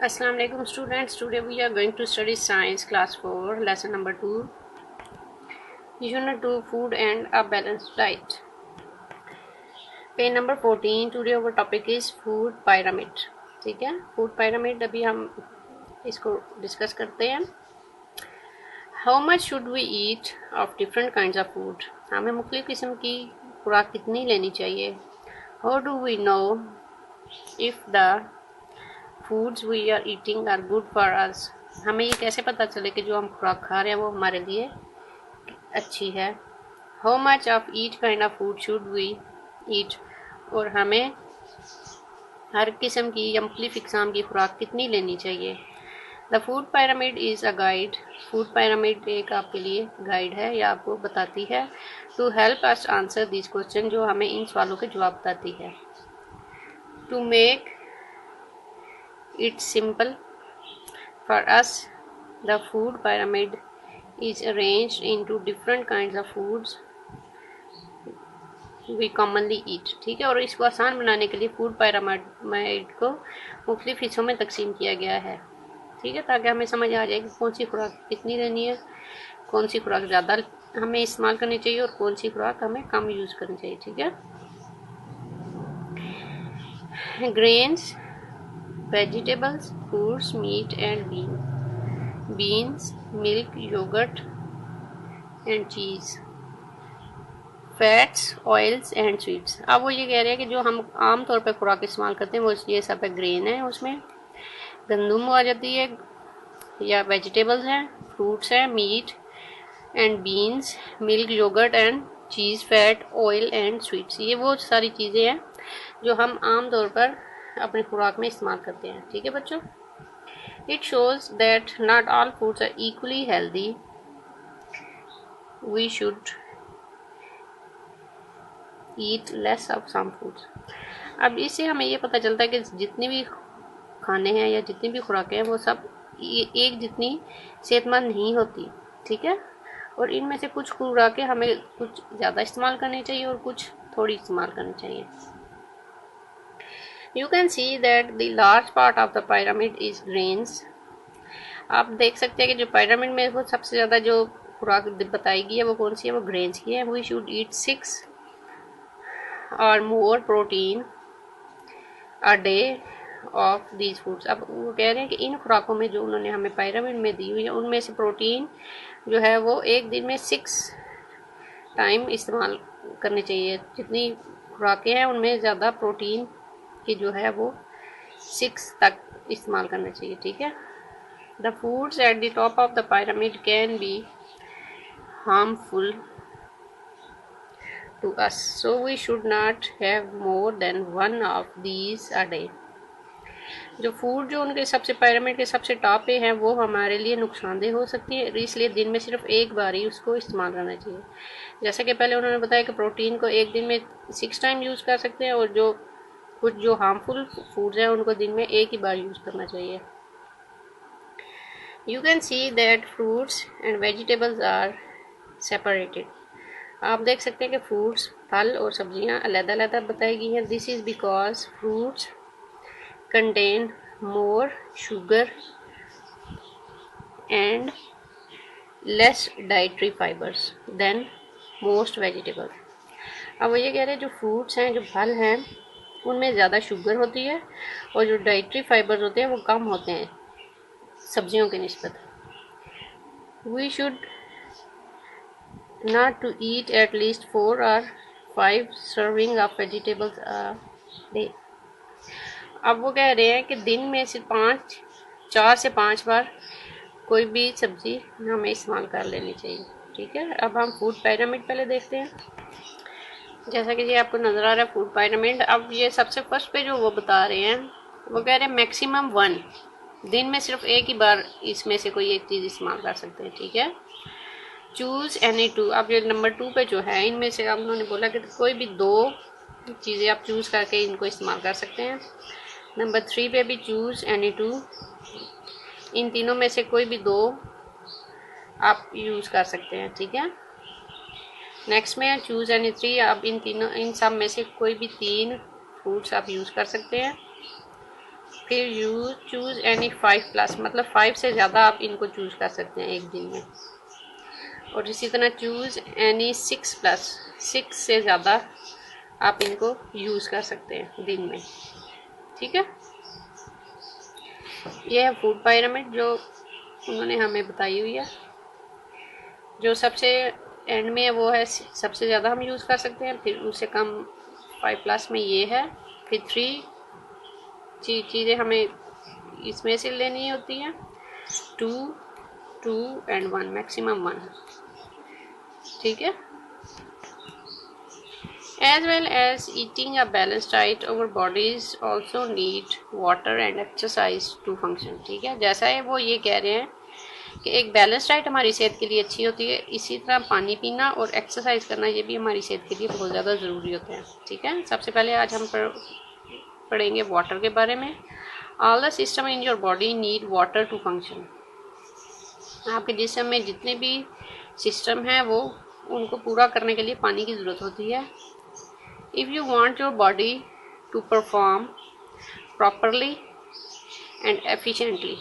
Assalamu alaikum students. Today we are going to study science class 4 lesson number 2 unit 2 food and a balanced diet. Page number 14. Today our topic is food pyramid. ठीक है, food pyramid अभी हम इसको discuss करते हैं. How much should we eat of different kinds of food? हमें मुख्तलिफ किस्म की खुराक कितनी लेनी चाहिए? How do we know if the foods we are eating are good for us? हमें ये कैसे पता चले कि जो हम खुराक खा रहे हैं वो हमारे लिए अच्छी है? How much of each kind of food should we eat? और हमें हर किस्म की या मुख्तलिफ इकसाम की खुराक कितनी लेनी चाहिए? The food pyramid is a guide. Food pyramid एक आपके लिए गाइड है या आपको बताती है to help us answer this question, जो हमें इन सवालों के जवाब बताती है. To make it's simple for us, the food pyramid is arranged into different kinds of foods we commonly eat. ठीक है, और इसको आसान बनाने के लिए फूड pyramid को मुख्तलिफ हिस्सों में तकसीम किया गया है. ठीक है, ताकि हमें समझ आ जाए कि कौन सी खुराक कितनी लेनी है, कौन सी खुराक ज़्यादा हमें इस्तेमाल करनी चाहिए और कौन सी खुराक हमें कम यूज़ करनी चाहिए. ठीक है, grains, vegetables, fruits, meat and beans, milk, yogurt and cheese, fats, oils and sweets. अब वो ये कह रहे हैं कि जो हम आम तौर पर खुराक इस्तेमाल करते हैं वो ये सब है. ग्रेन है, उसमें गंदम आ जाती है, या वेजिटेबल्स हैं, फ्रूट्स हैं, meat and beans, milk, yoghurt and cheese, fat, oil and sweets. ये वो सारी चीज़ें हैं जो हम आम तौर पर अपनी खुराक में इस्तेमाल करते हैं. ठीक है बच्चों, it shows that not all foods are equally healthy. We should eat less of some foods. अब इससे हमें ये पता चलता है कि जितने भी खाने हैं या जितनी भी खुराकें हैं वो सब एक जितनी सेहतमंद नहीं होती. ठीक है, और इनमें से कुछ खुराकें हमें कुछ ज़्यादा इस्तेमाल करनी चाहिए और कुछ थोड़ी इस्तेमाल करनी चाहिए. You can see that the large part of the pyramid is grains. आप देख सकते हैं कि जो pyramid में वो सबसे ज़्यादा जो खुराक बताई गई है वो कौन सी है, वो grains की है. We should eat 6 or more protein a day of these foods. अब वो कह रहे हैं कि इन खुराकों में जो उन्होंने हमें pyramid में दी हुई है उनमें से प्रोटीन जो है वो एक दिन में 6 टाइम इस्तेमाल करनी चाहिए. जितनी खुराकें हैं उनमें ज़्यादा प्रोटीन कि जो है वो 6 तक इस्तेमाल करना चाहिए. ठीक है, the foods at the top of the pyramid can be harmful to us, so we should not have more than 1 of these a day. जो फूड जो उनके सबसे pyramid के सबसे टॉप पे हैं वो हमारे लिए नुकसानदेह हो सकती है, इसलिए दिन में सिर्फ एक बार ही उसको इस्तेमाल करना चाहिए. जैसा कि पहले उन्होंने बताया कि प्रोटीन को एक दिन में 6 टाइम यूज़ कर सकते हैं और जो कुछ जो हार्मफुल फूड्स हैं उनको दिन में एक ही बार यूज़ करना चाहिए. You can see that fruits and vegetables are separated. आप देख सकते हैं कि फ्रूट्स, फल और सब्जियां अलग-अलग बताई गई हैं. This is because fruits contain more sugar and less dietary fibres than most vegetables. अब वो ये कह रहे हैं जो फ्रूट्स हैं, जो फल हैं, उनमें ज़्यादा शुगर होती है और जो डाइटरी फाइबर्स होते हैं वो कम होते हैं सब्जियों की निस्बत. We should not to eat at least 4 or 5 serving of vegetables a day. अब वो कह रहे हैं कि दिन में से 4 से 5 बार कोई भी सब्ज़ी हमें इस्तेमाल कर लेनी चाहिए. ठीक है, अब हम फूड pyramid पहले देखते हैं. जैसा कि ये आपको नज़र आ रहा है फूड pyramid. अब ये सबसे फर्स्ट पे जो वो बता रहे हैं वो कह रहे हैं मैक्सिमम 1, दिन में सिर्फ एक ही बार इसमें से कोई एक चीज़ इस्तेमाल कर सकते हैं. ठीक है, चूज़ एनी 2. अब ये नंबर 2 पे जो है इनमें से अब उन्होंने बोला कि कोई भी 2 चीज़ें आप चूज़ करके इनको इस्तेमाल कर सकते हैं. नंबर 3 पे भी चूज़ एनी 2. इन तीनों में से कोई भी 2 आप यूज़ कर सकते हैं. ठीक है, नेक्स्ट में चूज़ एनी 3. आप इन सब में से कोई भी 3 फ्रूट्स आप यूज़ कर सकते हैं. फिर यू चूज़ एनी 5+, मतलब 5 से ज़्यादा आप इनको चूज़ कर सकते हैं एक दिन में। और इसी तरह चूज़ एनी 6+, 6 से ज़्यादा आप इनको यूज़ कर सकते हैं दिन में। ठीक है, ये है फूड पायरामिड जो उन्होंने हमें बताई हुई है। जो सबसे एंड में है वो है सबसे ज़्यादा हम यूज़ कर सकते हैं, फिर उससे कम 5+ में ये है, फिर 3 चीज़ें हमें इसमें से लेनी होती हैं, 2, 2 एंड 1, मैक्सिमम 1। ठीक है, as well as eating a balanced diet, our bodies also need water and exercise to function। ठीक है, जैसा है वो ये कह रहे हैं कि एक बैलेंस डाइट हमारी सेहत के लिए अच्छी होती है, इसी तरह पानी पीना और एक्सरसाइज करना ये भी हमारी सेहत के लिए बहुत ज़्यादा ज़रूरी होते हैं। ठीक है, सबसे पहले आज हम पढ़ेंगे वाटर के बारे में। All the system in your body need water to function. आपके जिस्म में जितने भी सिस्टम हैं वो उनको पूरा करने के लिए पानी की ज़रूरत होती है। If you want your body to perform properly and efficiently,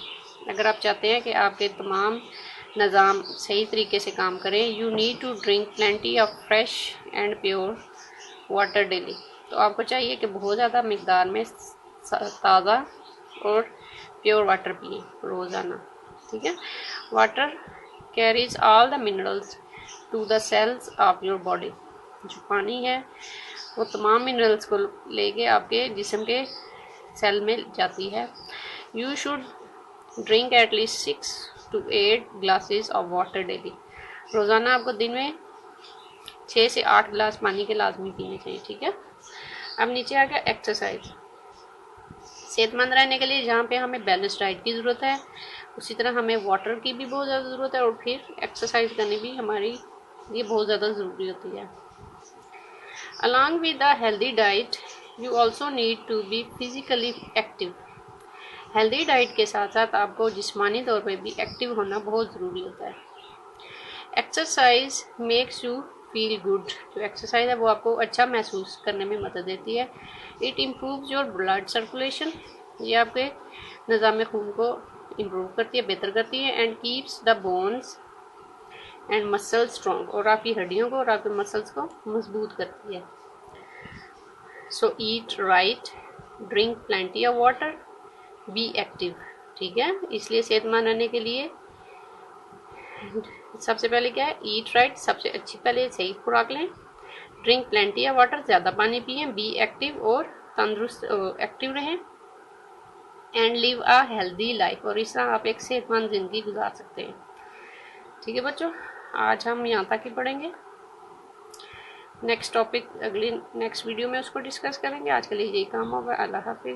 अगर आप चाहते हैं कि आपके तमाम निज़ाम सही तरीके से काम करें, you need to drink plenty of fresh and pure water daily. तो आपको चाहिए कि बहुत ज़्यादा मकदार में ताज़ा और प्योर वाटर पिए रोज़ाना। ठीक है, water carries all the minerals to the cells of your body. जो पानी है वो तमाम मिनरल्स को लेके आपके जिस्म के सेल में जाती है। You should drink at least 6 to 8 glasses of water daily. रोज़ाना आपको दिन में 6 से 8 गिलास पानी के लाजमी पीने चाहिए। ठीक है, अब नीचे आ गया एक्सरसाइज। सेहतमंद रहने के लिए जहाँ पे हमें बैलेंस डाइट की ज़रूरत है, उसी तरह हमें वाटर की भी बहुत ज़्यादा ज़रूरत है, और फिर एक्सरसाइज करनी भी हमारी लिए बहुत ज़्यादा ज़रूरी होती है। Along with the healthy diet you also need to be physically active. Healthy diet के साथ साथ आपको जिस्मानी तौर पे भी एक्टिव होना बहुत ज़रूरी होता है। Exercise makes you feel good. जो एक्सरसाइज है वो आपको अच्छा महसूस करने में मदद देती है। It improves your blood circulation, ये आपके निज़ाम खून को इम्प्रूव करती है, बेहतर करती है। And keeps the bones and muscles strong, और आपकी हड्डियों को और आपके मसल्स को मजबूत करती है। So eat right, drink plenty of water, be active. ठीक है, इसलिए सेहतमंद रहने के लिए सबसे पहले क्या है, ईट राइट, सबसे अच्छी पहले सही खुराक लें, ड्रिंक प्लेंटी ऑफ वाटर, ज़्यादा पानी पिए, बी एक्टिव और तंदुरुस्त एक्टिव रहें, and live a healthy life, और इस तरह आप एक सेहतमंद ज़िंदगी गुजार सकते हैं। ठीक है बच्चों, आज हम यहाँ तक ही पढ़ेंगे। नेक्स्ट टॉपिक नेक्स्ट वीडियो में उसको डिस्कस करेंगे। आज के लिए यही काम होगा। अल्लाह हाफिज़।